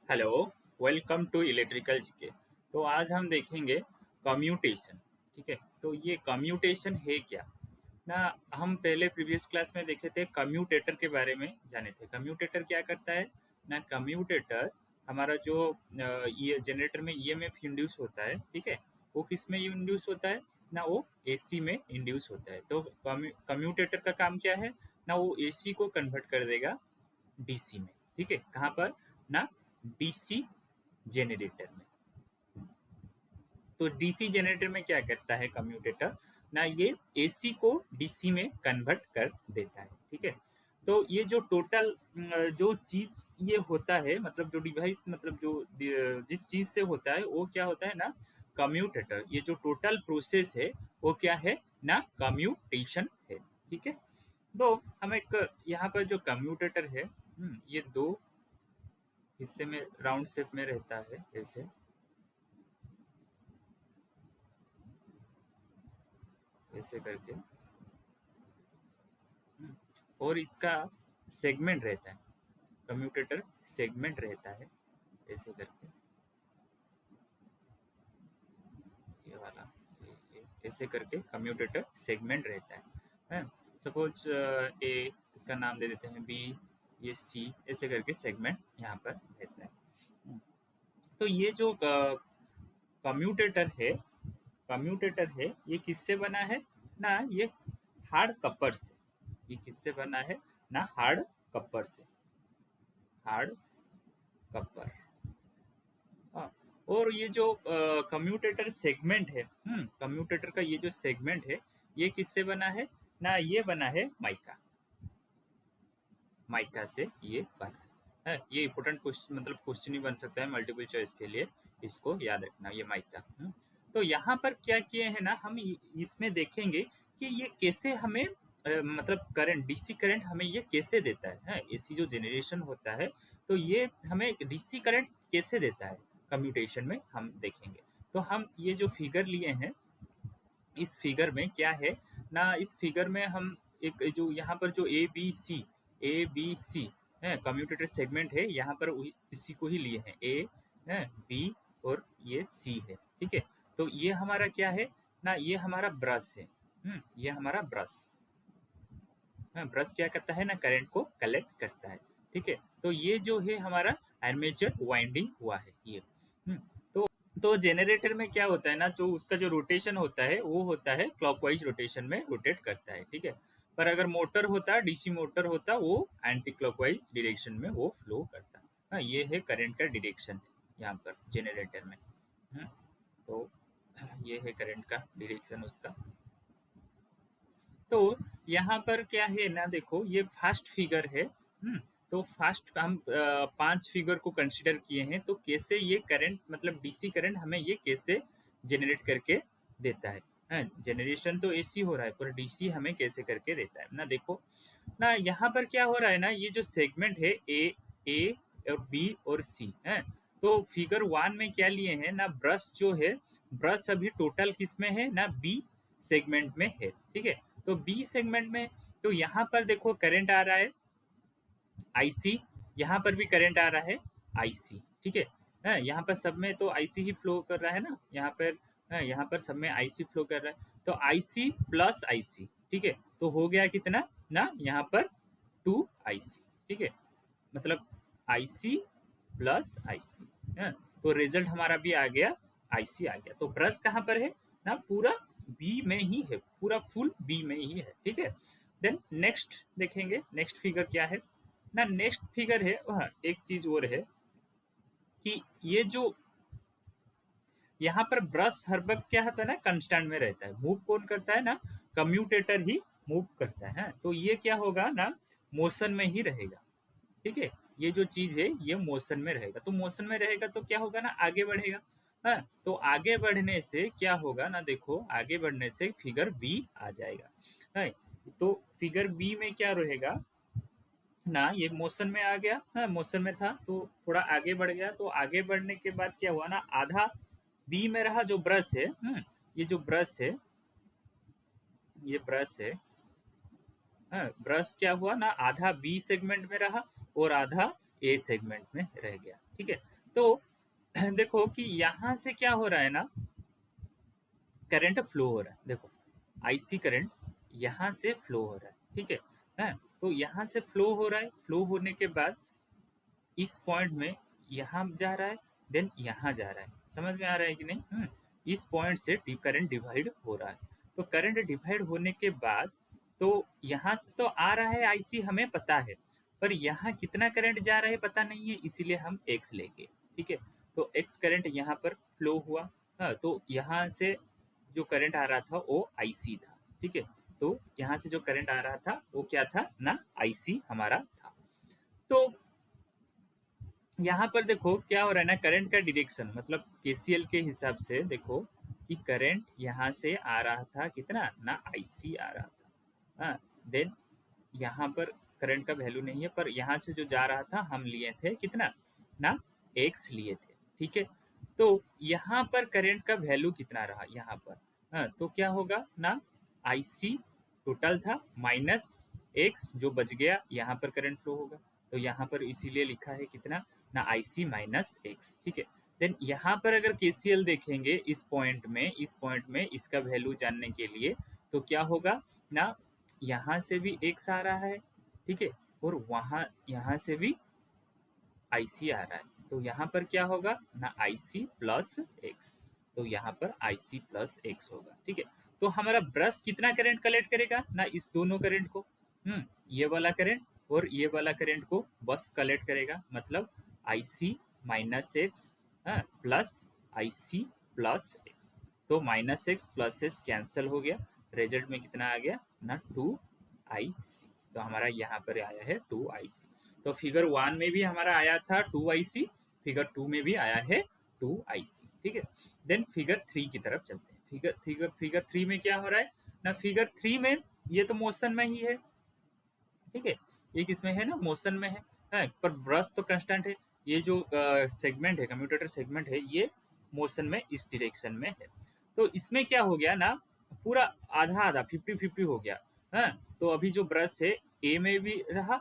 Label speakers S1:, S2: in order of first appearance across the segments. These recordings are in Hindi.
S1: Hello, welcome to electrical GK. तो आज हम देखेंगे कम्यूटेशन। ठीक है, तो ये कम्यूटेशन है क्या ना। हम पहले प्रीवियस क्लास में देखे थे, कम्यूटेटर के बारे में जाने थे। कम्यूटेटर क्या करता है ना। कम्यूटेटर हमारा जो ये जनरेटर में ईएमएफ इंड्यूस होता है, ठीक है, वो किस में इंड्यूस होता है ना, वो एसी में इंड्यूस होता है। तो कम्यूटेटर का काम क्या है ना, वो एसी को कन्वर्ट कर देगा डीसी में। ठीक है, कहाँ पर ना, डीसी जनरेटर में। तो डीसी जनरेटर में क्या करता है कम्यूटेटर ना, ये एसी को डीसी में कन्वर्ट कर देता है। ठीक है, तो ये जो टोटल जो चीज ये होता है, मतलब जो डिवाइस, मतलब जो जिस चीज से होता है वो क्या होता है ना, कम्यूटेटर। ये जो टोटल प्रोसेस है वो क्या है ना, कम्यूटेशन है। ठीक है, तो हम एक यहाँ पर जो कम्यूटेटर है, ये दो हिस्से में राउंड शेप में रहता है, ऐसे ऐसे करके। और इसका सेगमेंट रहता है, कम्यूटेटर सेगमेंट रहता है, ऐसे करके। ये वाला, ऐसे करके कम्यूटेटर सेगमेंट रहता है। सपोज ए, इसका नाम दे देते हैं बी, ये सी, ऐसे करके सेगमेंट यहाँ पर रहता है। हम्म, तो ये जो कम्यूटेटर है, कम्यूटेटर है, ये किससे बना है ना, ये हार्ड कपर से। ये किससे बना है ना, हार्ड कपर से, हार्ड कपर। हाँ, और ये जो कम्यूटेटर सेगमेंट है, कम्यूटेटर का ये जो सेगमेंट है, ये किससे बना है ना, ये बना है माइका, माइका से ये बना है। ये इंपॉर्टेंट क्वेश्चन, मतलब क्वेश्चन ही बन सकता है मल्टीपल चॉइस के लिए, इसको याद रखना, ये माइका। तो यहाँ पर क्या किए हैं ना, हम इसमें देखेंगे कि ये कैसे हमें मतलब करंट, डीसी करंट हमें ये कैसे देता है। एसी जो जनरेशन होता है, तो ये हमें डीसी करंट कैसे देता है, कम्यूटेशन में हम देखेंगे। तो हम ये जो फिगर लिए हैं, इस फिगर में क्या है ना, इस फिगर में हम एक जो यहाँ पर जो ए बी सी है, कम्यूटेटर सेगमेंट है, यहाँ पर इसी को ही लिए हैं, ए है, बी और ये सी है। ठीक है, तो ये हमारा क्या है ना, ये हमारा ब्रश है। ये हमारा ब्रश, ब्रश क्या करता है ना, करंट को कलेक्ट करता है। ठीक है, तो ये जो है हमारा आर्मेचर वाइंडिंग हुआ है ये। तो जनरेटर में क्या होता है ना, जो उसका जो रोटेशन होता है वो होता है क्लॉकवाइज रोटेशन में रोटेट करता है। ठीक है, पर अगर मोटर होता, डीसी मोटर होता, वो एंटी क्लॉकवाइज डायरेक्शन में वो फ्लो करता। हाँ, ये है करंट का डायरेक्शन यहाँ पर जनरेटर में। तो ये है करंट का डायरेक्शन उसका। तो यहाँ पर क्या है ना, देखो ये फर्स्ट फिगर है। तो फर्स्ट हम 5 फिगर को कंसिडर किए हैं, तो कैसे ये करंट, मतलब डीसी करंट हमें ये कैसे जनरेट करके देता है। जनरेशन तो एसी हो रहा है, पर डीसी हमें कैसे करके देता है ना। देखो ना, यहाँ पर क्या हो रहा है ना, ये जो सेगमेंट है ए और बी और सी है। तो फिगर 1 में क्या लिए हैं ना, ब्रश जो है, ब्रश अभी टोटल किस में है ना, बी सेगमेंट में है। ठीक है, तो बी सेगमेंट में, तो यहाँ पर देखो करंट आ रहा है आईसी, यहाँ पर भी करंट आ रहा है आईसी। ठीक है, यहाँ पर सब में तो आईसी ही फ्लो कर रहा है ना, यहाँ पर यहाँ पर सब में आईसी फ्लो कर रहा है, तो आईसी प्लस आईसी। ठीक है, तो हो गया कितना ना, यहाँ पर 2 आईसी। ठीक है, मतलब आईसी प्लस आईसी है, तो रिजल्ट हमारा भी आ गया, आईसी आ गया। तो ब्रश कहाँ पर है ना, पूरा बी में ही है, पूरा फुल बी में ही है। ठीक है, देन नेक्स्ट देखेंगे, नेक्स्ट फिगर क्या है ना, नेक्स्ट फिगर है, हाँ, एक चीज और है कि ये जो यहाँ पर ब्रश हर वक्त क्या होता है ना, कंस्टेंट में रहता है। मूव कौन करता है ना, कम्यूटेटर ही मूव करता है। तो ये क्या होगा ना, मोशन में ही रहेगा। ठीक है, ये जो चीज है ये मोशन में रहेगा, तो मोशन में रहेगा तो क्या होगा ना, आगे बढ़ेगा। हाँ, तो आगे बढ़ने से क्या होगा ना, देखो आगे बढ़ने से फिगर बी आ जाएगा। है, तो फिगर बी में क्या रहेगा ना, ये मोशन में आ गया, हाँ मोशन में था तो थोड़ा आगे बढ़ गया, तो आगे बढ़ने के बाद क्या हुआ ना, आधा बी में रहा जो ब्रश है। ये जो ब्रश है, ये ब्रश है, हाँ, ब्रश क्या हुआ ना, आधा बी सेगमेंट में रहा और आधा ए सेगमेंट में रह गया। ठीक है, तो देखो कि यहाँ से क्या हो रहा है ना, करंट फ्लो हो रहा है, देखो आईसी करंट यहाँ से फ्लो हो रहा है, ठीक है। तो यहाँ से फ्लो हो रहा है, फ्लो होने के बाद इस पॉइंट में यहाँ जा रहा है, देन यहाँ जा रहा है, समझ में आ रहा है कि नहीं? इस पॉइंट से करंट डिवाइड हो रहा है। तो करंट डिवाइड होने के बाद तो यहाँ से तो आ रहा है आईसी, हमें पता है, पर यहाँ कितना करंट जा रहा है पता नहीं है, इसीलिए हम एक्स लेंगे, ठीक है। तो एक्स करंट यहाँ पर फ्लो हुआ। तो यहाँ से जो करंट आ रहा था वो आईसी था, ठीक है। तो यहाँ से जो करंट आ रहा था वो क्या था ना, आईसी हमारा था। तो यहाँ पर देखो क्या हो रहा है ना, करंट का डायरेक्शन मतलब केसीएल के हिसाब से देखो कि करंट यहाँ से आ रहा था कितना ना, आईसी आ रहा था। देन यहाँ पर करंट का वैल्यू नहीं है, पर यहाँ से जो जा रहा था हम लिए थे कितना ना, एक्स लिए थे, ठीक है। तो यहाँ पर करंट का वैल्यू कितना रहा यहाँ पर, तो क्या होगा ना, आईसी टोटल था माइनस एक्स जो बच गया, यहाँ पर करंट फ्लो होगा। तो यहाँ पर इसीलिए लिखा है कितना ना, आईसी माइनस एक्स, ठीक है। देन यहाँ पर अगर केसीएल देखेंगे इस पॉइंट में इसका वैल्यू जानने के लिए, तो क्या होगा ना, यहाँ से भी एक्स आ रहा है, ठीक है, और वहाँ यहाँ से भी आईसी आ रहा है। तो यहाँ पर क्या होगा ना, आईसी प्लस एक्स, तो यहाँ पर आईसी प्लस एक्स होगा, ठीक है। तो हमारा ब्रश कितना करंट कलेक्ट करेगा ना, इस दोनों करंट को, ये वाला करंट और ये वाला करंट को बस कलेक्ट करेगा, मतलब IC minus X plus IC plus X. तो minus X plus X cancel हो गया, रिजल्ट में कितना आ गया ना, 2IC। तो हमारा यहाँ पर आया है 2IC। तो फिगर 1 में भी हमारा आया था 2IC, फिगर 2 में भी आया है 2IC, ठीक है। देन फिगर 3 की तरफ चलते हैं। फिगर 3 में क्या हो रहा है ना, फिगर 3 में ये तो मोशन में ही है, ठीक है, ये किसमें है ना, मोशन में है, पर ब्रश तो कांस्टेंट है। ये जो सेगमेंट है, कम्यूटेटर सेगमेंट है, ये मोशन में इस डायरेक्शन में है। तो इसमें क्या हो गया ना, पूरा आधा आधा 50-50 हो गया। है, तो अभी जो ब्रश है ए में भी रहा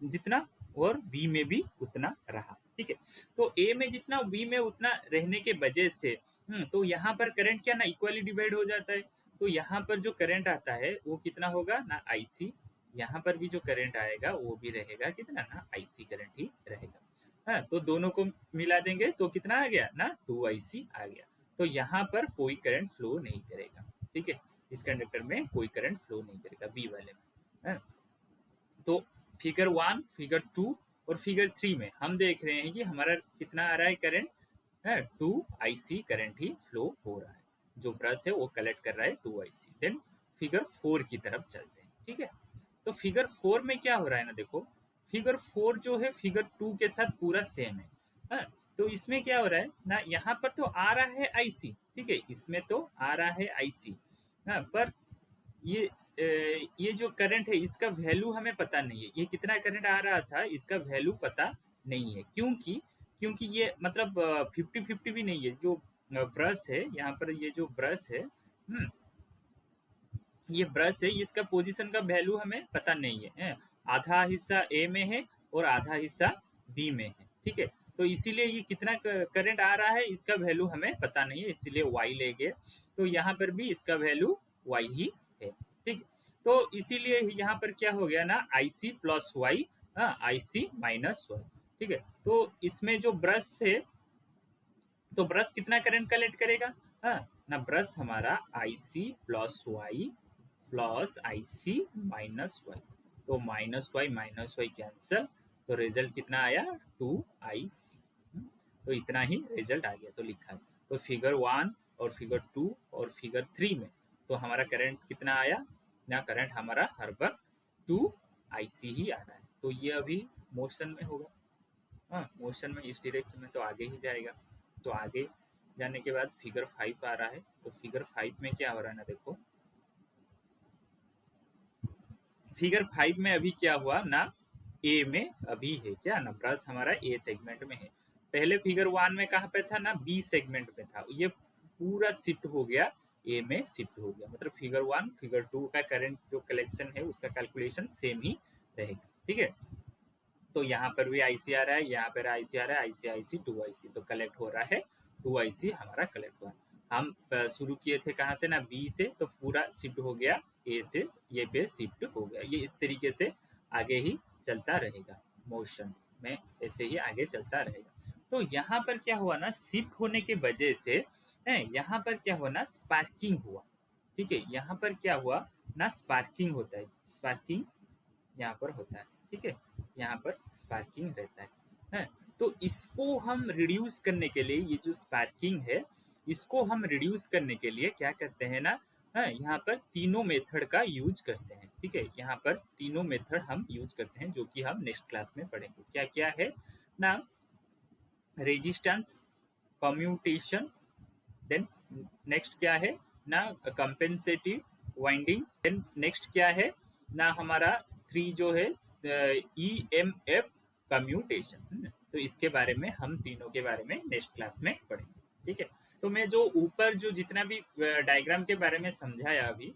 S1: जितना, और बी में भी उतना रहा, ठीक है। तो ए में जितना बी में उतना रहने के वजह से तो यहाँ पर करंट क्या ना, इक्वली डिवाइड हो जाता है। तो यहाँ पर जो करंट आता है वो कितना होगा ना, आईसी। यहाँ पर भी जो करंट आएगा वो भी रहेगा कितना ना, आईसी करंट ही रहेगा। तो दोनों को मिला देंगे तो कितना आ गया ना, 2IC आ गया। तो यहाँ पर कोई करंट फ्लो नहीं करेगा, ठीक है, इस कंडक्टर में कोई करंट फ्लो नहीं करेगा, बी वाले में। तो फिगर 1, फिगर 2 और फिगर 3 में हम देख रहे हैं कि हमारा कितना आ रहा है करंट है, 2IC करंट ही फ्लो हो रहा है, जो ब्रश है वो कलेक्ट कर रहा है 2IC। देन फिगर 4 की तरफ चलते हैं, ठीक है। तो फिगर 4 में क्या हो रहा है ना, देखो फिगर 4 जो है फिगर 2 के साथ पूरा सेम है। तो इसमें क्या हो रहा है ना, यहाँ पर तो आ रहा है आईसी, ठीक है, इसमें तो आ रहा है आईसी, पर ये ये जो करंट है इसका वैल्यू हमें पता नहीं है, ये कितना करंट आ रहा था इसका वैल्यू पता नहीं है, क्योंकि क्योंकि ये मतलब 50-50 भी नहीं है। जो ब्रश है यहाँ पर, ये जो ब्रश है, ये ब्रश है, इसका पोजीशन का वैल्यू हमें पता नहीं है। आधा हिस्सा ए में है और आधा हिस्सा बी में है, ठीक है। तो इसीलिए ये कितना करंट आ रहा है इसका वैल्यू हमें पता नहीं है, इसीलिए वाई ले गए। तो यहाँ पर भी इसका वैल्यू वाई ही है, ठीक। तो इसीलिए यहाँ पर क्या हो गया ना, IC plus Y, IC minus Y, ठीक है। तो इसमें जो ब्रश है, तो ब्रश कितना करंट कलेक्ट करेगा, हाँ ना, ब्रश हमारा IC plus Y plus IC minus Y. तो माइनस वाई कैंसल, तो रिजल्ट कितना आया 2IC। तो इतना ही रिजल्ट आ गया, तो लिखा है। तो फिगर 1 और फिगर 2 और फिगर 3 में तो हमारा करंट कितना आया ना, करंट हमारा हर वक्त 2IC ही आ रहा है। तो ये अभी मोशन में होगा, हाँ मोशन में इस डायरेक्शन में तो आगे ही जाएगा। तो आगे जाने के बाद फिगर 5 आ रहा है। तो फिगर 5 में क्या हो रहा है ना, देखो फिगर 5 में अभी क्या हुआ ना, ए में अभी है क्या ना, ब्रश हमारा ए सेगमेंट में है। पहले फिगर 1 में कहाँ पे था ना, बी सेगमेंट में था, ये पूरा शिफ्ट हो गया ए में शिफ्ट हो गया, मतलब फिगर 1 फिगर 2 का करंट जो कलेक्शन है उसका कैलकुलेशन सेम ही रहेगा, ठीक है। तो यहाँ पर भी आईसी आ रहा है, यहाँ पर आईसी आ रहा है, आईसी आईसी 2 आईसी, तो कलेक्ट हो रहा है 2 आईसी हमारा कलेक्ट हुआ। हम शुरू किए थे कहाँ से ना बी से, तो पूरा शिफ्ट हो गया ए से ये पे शिफ्ट हो गया। ये इस तरीके से आगे ही चलता रहेगा, मोशन में ऐसे ही आगे चलता रहेगा। तो यहाँ पर क्या हुआ ना, शिफ्ट होने के वजह से यहाँ पर क्या हुआ ना, स्पार्किंग हुआ। ठीक है, यहाँ पर क्या हुआ ना, स्पार्किंग होता है, स्पार्किंग यहाँ पर होता है। ठीक है, यहाँ पर स्पार्किंग रहता है। तो इसको हम रिड्यूस करने के लिए, ये जो स्पार्किंग है इसको हम रिड्यूस करने के लिए क्या करते हैं ना, यहाँ पर तीनों मेथड का यूज करते हैं। ठीक है, यहाँ पर तीनों मेथड हम यूज करते हैं जो कि हम नेक्स्ट क्लास में पढ़ेंगे। क्या क्या है ना, रेजिस्टेंस, कम्यूटेशन, देन नेक्स्ट क्या है ना, कंपेंसेटिव वाइंडिंग, देन नेक्स्ट क्या है ना हमारा 3 जो है ईएमएफ कम्यूटेशन। तो इसके बारे में हम तीनों के बारे में नेक्स्ट क्लास में पढ़ेंगे। ठीक है, तो मैं जो ऊपर जो जितना भी डायग्राम के बारे में समझाया अभी,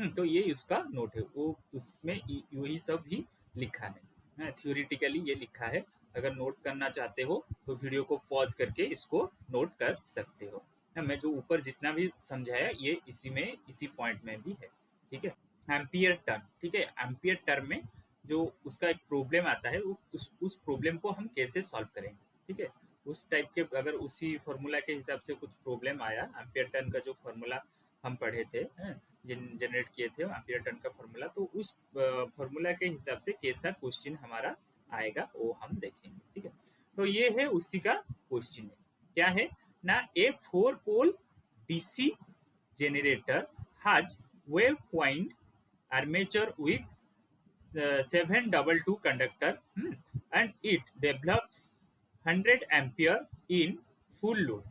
S1: तो ये उसका नोट है, वो उसमें यही सब ही लिखा है, थ्योरेटिकली ये लिखा है। अगर नोट करना चाहते हो तो वीडियो को पॉज करके इसको नोट कर सकते हो। मैं जो ऊपर जितना भी समझाया ये इसी में, इसी पॉइंट में भी है। ठीक है, एम्पियर टर्म। ठीक है, एम्पियर टर्म में जो उसका एक प्रॉब्लम आता है, उस प्रॉब्लम को हम कैसे सॉल्व करेंगे। ठीक है, उस टाइप के अगर उसी फॉर्मूला के हिसाब से कुछ प्रॉब्लम आया, एम्पियर टर्न का जो फॉर्मूला हम पढ़े थे, जनरेट किए थे एम्पियर टर्न का फॉर्मूला, तो उस फॉर्मूला के हिसाब से कैसा क्वेश्चन हमारा आएगा वो हम देखेंगे। ठीक है, तो ये है उसी का क्वेश्चन है। क्या है ना, a 4-pole DC generator has wave point armature with 722 conductor, and it develops 100 ampere in full load।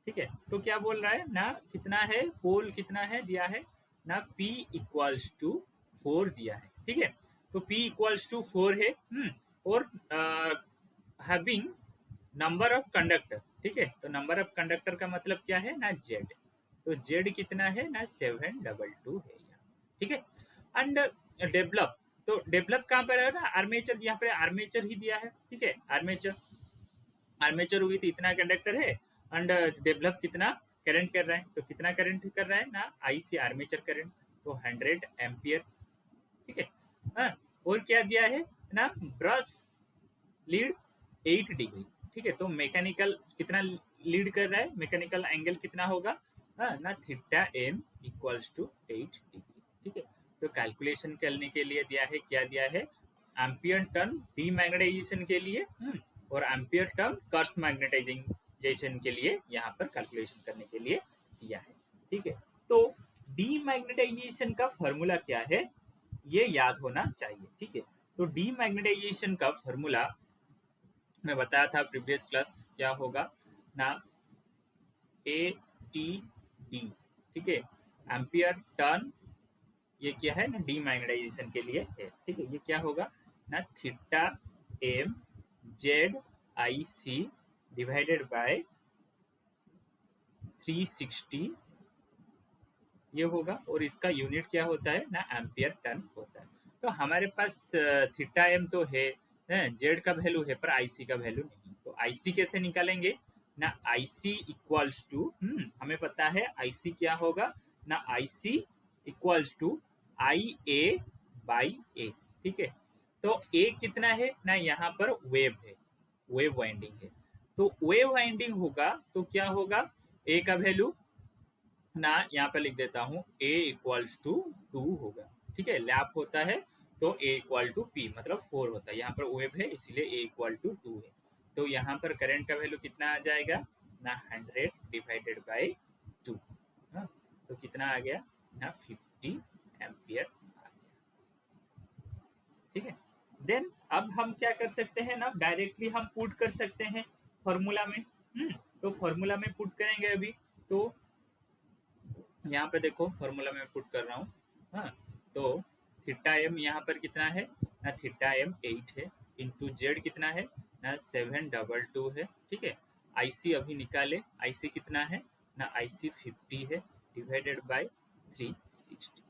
S1: ठीक है, तो क्या बोल रहा है ना, कितना है पोल, कितना है दिया है ना, P इक्वल्स टू 4 दिया है। ठीक है, तो P इक्वल्स टू 4 है, और हैविंग नंबर ऑफ कंडक्टर। ठीक है, तो नंबर ऑफ कंडक्टर का मतलब क्या है ना, Z। तो Z कितना है ना, 722 है यहाँ। ठीक है, एंड डेवलप, तो डेवलप कहाँ पर है ना, आर्मेचर, यहाँ पे आर्मेचर ही दिया है। ठीक है, आर्मेचर, आर्मेचर हुई तो इतना कंडक्टर है, एंड डेवलप कितना करंट कर रहा है, तो कितना करंट कर रहा है ना, आईसी आर्मेचर करंट, तो 100 एम्पियर। ठीक है, और क्या दिया है ना, ब्रश लीड 8 डिग्री। ठीक है, तो मैकेनिकल कितना लीड कर रहा है, मैकेनिकल एंगल कितना होगा ना, theta M equals to 8 degree. ठीक है, तो कैलकुलेशन करने के लिए दिया है, क्या दिया है, एम्पियर टर्न डीमैग्नेटाइजेशन के लिए, और एम्पियर टर्न कर्स मैग्नेटाइजेशन के लिए यहाँ पर कैलकुलेशन करने के लिए दिया है। ठीक है, तो डीमैग्नेटाइजेशन का फॉर्मूला क्या है ये याद होना चाहिए। ठीक है, तो डीमैग्नेटाइजेशन का फॉर्मूला मैं बताया था प्रीवियस क्लास, क्या होगा ना, ए टी डी। ठीक है, एम्पियर टर्न, ये क्या है ना, डीमैग्नेटाइजेशन के लिए है। ठीक है, ये क्या होगा ना, theta M Z I C divided by 360 ये होगा, और इसका यूनिट क्या होता है ना, एम्पियर टर्न होता है। तो हमारे पास थीटा एम तो है, जेड का वैल्यू है पर आईसी का वैल्यू नहीं, तो आईसी कैसे निकालेंगे ना, आईसी इक्वल्स टू, हमें पता है आईसी क्या होगा ना, IC equals to I A by A. ठीक है, तो ए कितना है ना, यहाँ पर वेव है, वेव वाइंडिंग है, तो वेव वाइंडिंग होगा तो क्या होगा, ए का वैल्यू ना यहाँ पे लिख देता हूँ, a इक्वल्स टू 2 होगा। ठीक है, लैप होता है तो a इक्वल टू p मतलब 4 होता है, यहाँ पर वेव है इसलिए a इक्वल टू 2 है। तो यहाँ पर करंट का वैल्यू कितना आ जाएगा ना, 100 डिवाइडेड बाई 2, तो कितना आ गया ना, 50 एम्पियर आ गया। ठीक है, देन अब हम क्या कर सकते हैं ना, डायरेक्टली हम पुट कर सकते हैं फॉर्मूला में। तो फॉर्मूला में पुट करेंगे अभी, तो यहाँ पे देखो फॉर्मूला में पुट कर रहा हूँ, हाँ, तो थीटा एम यहाँ पर कितना है ना, थीटा एम 8 है, इंटू जेड कितना है ना, 722 है। ठीक है, आईसी अभी निकाले, आईसी कितना है ना, आईसी 50 है डिवाइडेड बाय 360।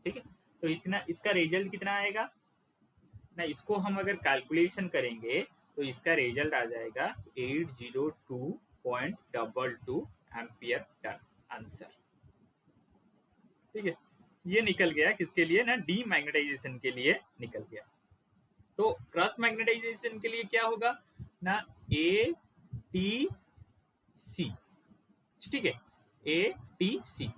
S1: ठीक है, तो इतना इसका रिजल्ट कितना आएगा ना, इसको हम अगर कैलकुलेशन करेंगे तो इसका रिजल्ट आ जाएगा 802.22 एम्पियर टन आंसर। ठीक है, ये निकल गया किसके लिए ना, डीमैग्नेटाइजेशन के लिए निकल गया। तो क्रॉस मैग्नेटाइजेशन के लिए क्या होगा ना, ए टी सी। ठीक है, A T C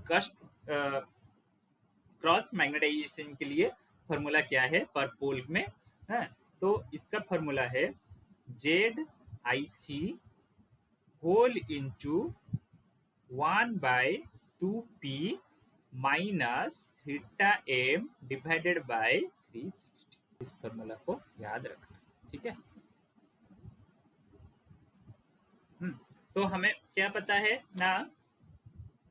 S1: cross magnetization के लिए फॉर्मूला क्या है पर पोल में है। तो इसका फॉर्मूला है Z I C whole into 1/2p minus theta M divided by 360। इस फॉर्मूला को याद रखना। ठीक है, तो हमें क्या पता है ना,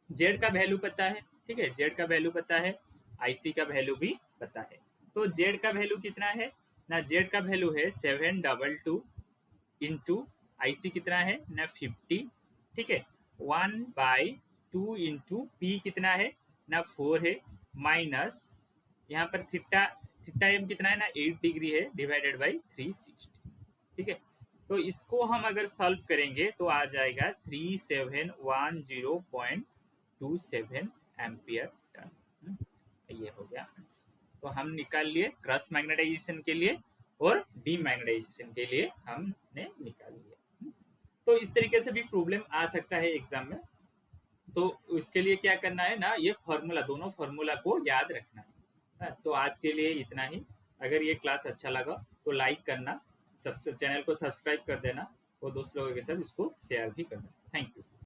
S1: जेड का वैल्यू पता है। ठीक है, जेड का वैल्यू पता है, आईसी का वैल्यू भी पता है। तो जेड का वैल्यू कितना है ना, जेड का वैल्यू है 722 इंटू आईसी कितना है ना 50। ठीक है, 1/2 इंटू पी कितना है ना 4 है, माइनस यहाँ पर थीटा, थीटा एम कितना है ना 8 डिग्री है, डिवाइडेड बाई 360। ठीक है, तो इसको हम अगर सॉल्व करेंगे तो आ जाएगा 3710.27 एम्पियर टन। ये हो गया आंसर। तो हम निकाल लिए क्रॉस मैग्नेटाइजेशन के लिए और डीमैग्नेटाइजेशन के लिए हमने निकाल लिया। तो इस तरीके से भी प्रॉब्लम आ सकता है एग्जाम में। तो उसके लिए क्या करना है ना, ये फॉर्मूला, दोनों फॉर्मूला को याद रखना है। तो आज के लिए इतना ही। अगर ये क्लास अच्छा लगा तो लाइक करना, चैनल को सब्सक्राइब कर देना और दोस्त लोगों के साथ इसको शेयर भी कर देना। Thank you.